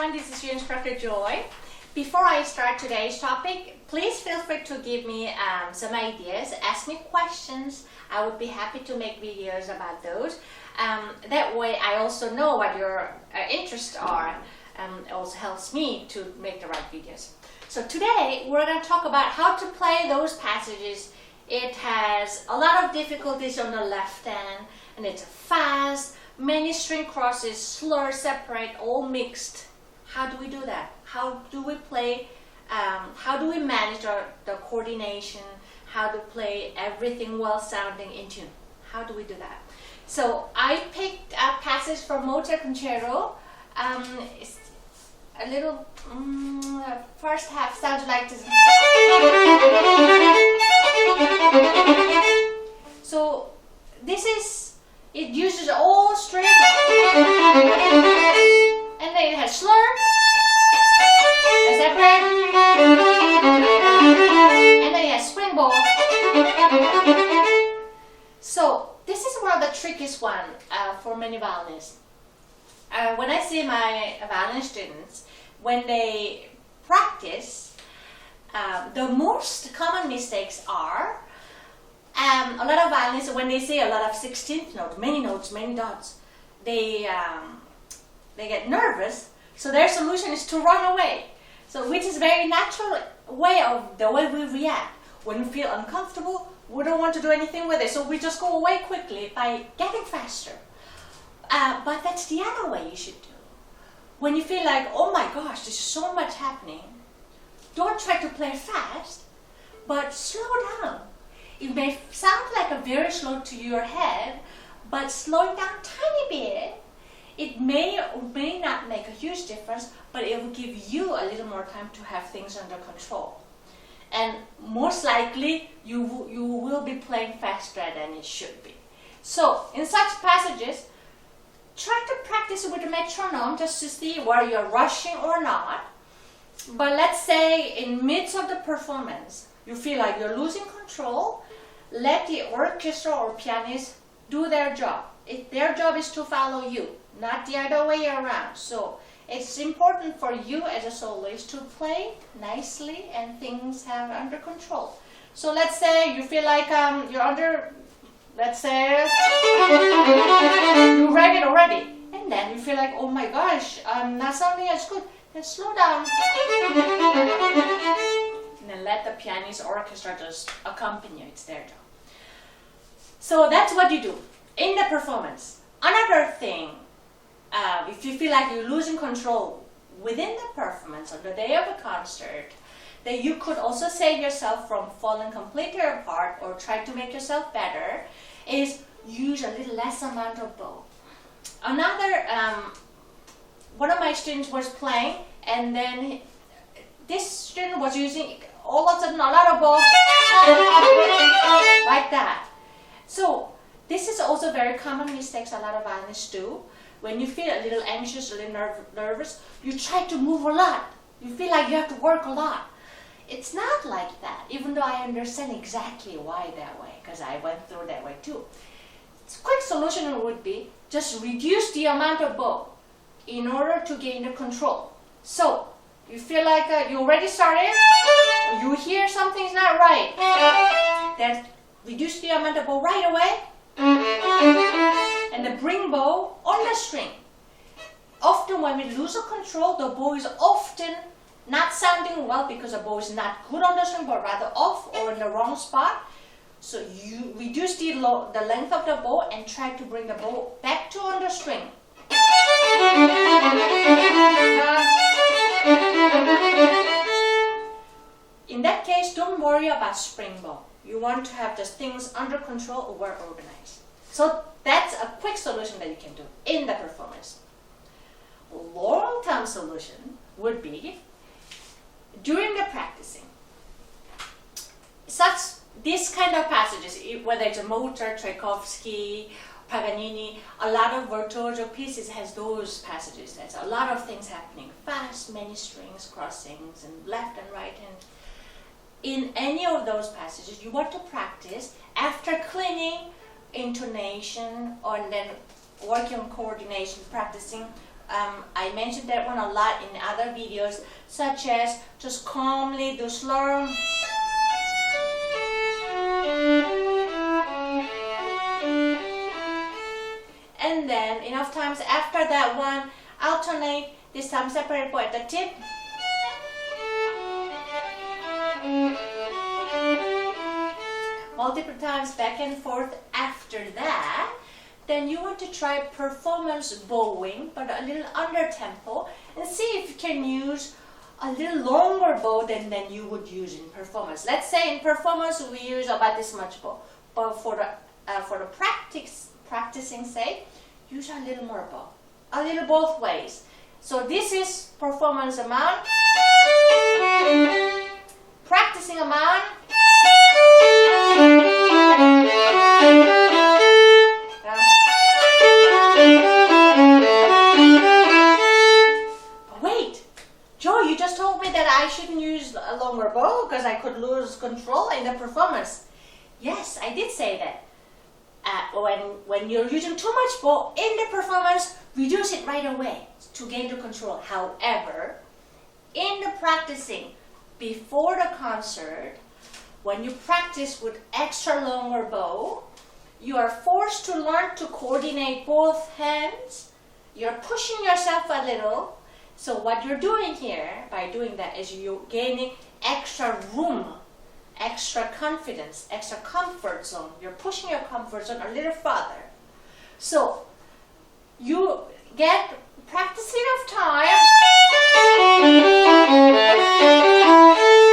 everyone, this is your instructor Joy. Before I start today's topic, please feel free to give me some ideas, ask me questions. I would be happy to make videos about those. That way I also know what your interests are. It also helps me to make the right videos. So today we're going to talk about how to play those passages. It has a lot of difficulties on the left hand, and it's fast, many string crosses, slur, separate, all mixed. How do we do that? How do we play? How do we manage the coordination? How to play everything well sounding in tune? How do we do that? So I picked a passage from Mozart Concerto. It's a little, first half sounds like this. So this is, it uses all strings, and then it has slur, a separate, and then it has spring bow. So this is one of the trickiest one for many violinists. When I see my violin students, when they practice, the most common mistakes are a lot of violinists, when they say a lot of 16th notes, many dots, they get nervous. So their solution is to run away. So which is very natural way of the way we react. When we feel uncomfortable, we don't want to do anything with it. So we just go away quickly by getting faster. But that's the other way you should do. When you feel like, oh my gosh, there's so much happening, don't try to play fast, but slow down. It may sound like a very slow to your head, but slowing down tiny bit, it may or may not make a huge difference, but it will give you a little more time to have things under control. And most likely, you will be playing faster than it should be. So, in such passages, try to practice with the metronome just to see where you're rushing or not. But let's say in midst of the performance, you feel like you're losing control, let the orchestra or pianist do their job. Their job is to follow you, not the other way around. So it's important for you as a soloist to play nicely and things have under control. So let's say you feel like you're under, let's say you read it already, and then you feel like, oh my gosh, I'm not sounding as good. Then slow down. And then let the pianist or orchestra just accompany you. It's their job. So that's what you do in the performance. Another thing, if you feel like you're losing control within the performance on the day of the concert, that you could also save yourself from falling completely apart or try to make yourself better, is use a little less amount of bow. Another, one of my students was playing, and then this student was using all of a sudden a lot of bow, like that. So this is also very common mistakes a lot of violinists do. When you feel a little anxious, a little nervous, you try to move a lot. You feel like you have to work a lot. It's not like that, even though I understand exactly why that way, because I went through that way too. A quick solution would be just reduce the amount of bow in order to gain the control. So you feel like you already started, you hear something's not right, then reduce the amount of bow right away, and the bring bow on the string. Often when we lose the control, the bow is often not sounding well because the bow is not good on the string, but rather off or in the wrong spot. So you reduce the length of the bow and try to bring the bow back to on the string. In that case, don't worry about spring bow. You want to have the things under control or well organized. So that's a quick solution that you can do in the performance. A long-term solution would be during the practicing. This kind of passages, whether it's a Mozart, Tchaikovsky, Paganini, a lot of virtuoso pieces has those passages. There's a lot of things happening fast, many strings, crossings, and left and right hand. In any of those passages, you want to practice after cleaning intonation, and then working on coordination, practicing I mentioned that one a lot in other videos, such as just calmly do slow. And then enough times after that one, alternate, this time separate bow at the tip. Multiple times back and forth after that. Then you want to try performance bowing, but a little under tempo, and see if you can use a little longer bow than you would use in performance. Let's say in performance we use about this much bow, but for the practicing sake, use a little more bow, a little both ways. So this is performance amount, practicing amount. I shouldn't use a longer bow because I could lose control in the performance. Yes, I did say that. When you're using too much bow in the performance, reduce it right away to gain the control. However, in the practicing before the concert, when you practice with extra longer bow, you are forced to learn to coordinate both hands. You're pushing yourself a little. So what you're doing here, by doing that, is you're gaining extra room, extra confidence, extra comfort zone. You're pushing your comfort zone a little further. So you get practice enough time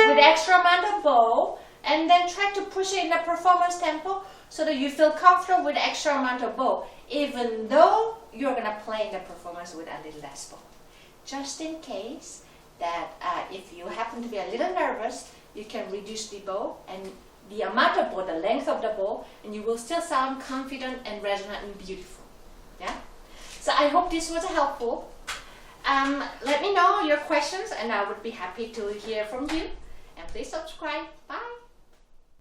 with extra amount of bow, and then try to push it in the performance tempo so that you feel comfortable with extra amount of bow, even though you're going to play in the performance with a little less bow. Just in case that if you happen to be a little nervous, you can reduce the bow and the amount of bow, the length of the bow, and you will still sound confident and resonant and beautiful. Yeah? So I hope this was helpful. Let me know your questions and I would be happy to hear from you. And please subscribe. Bye!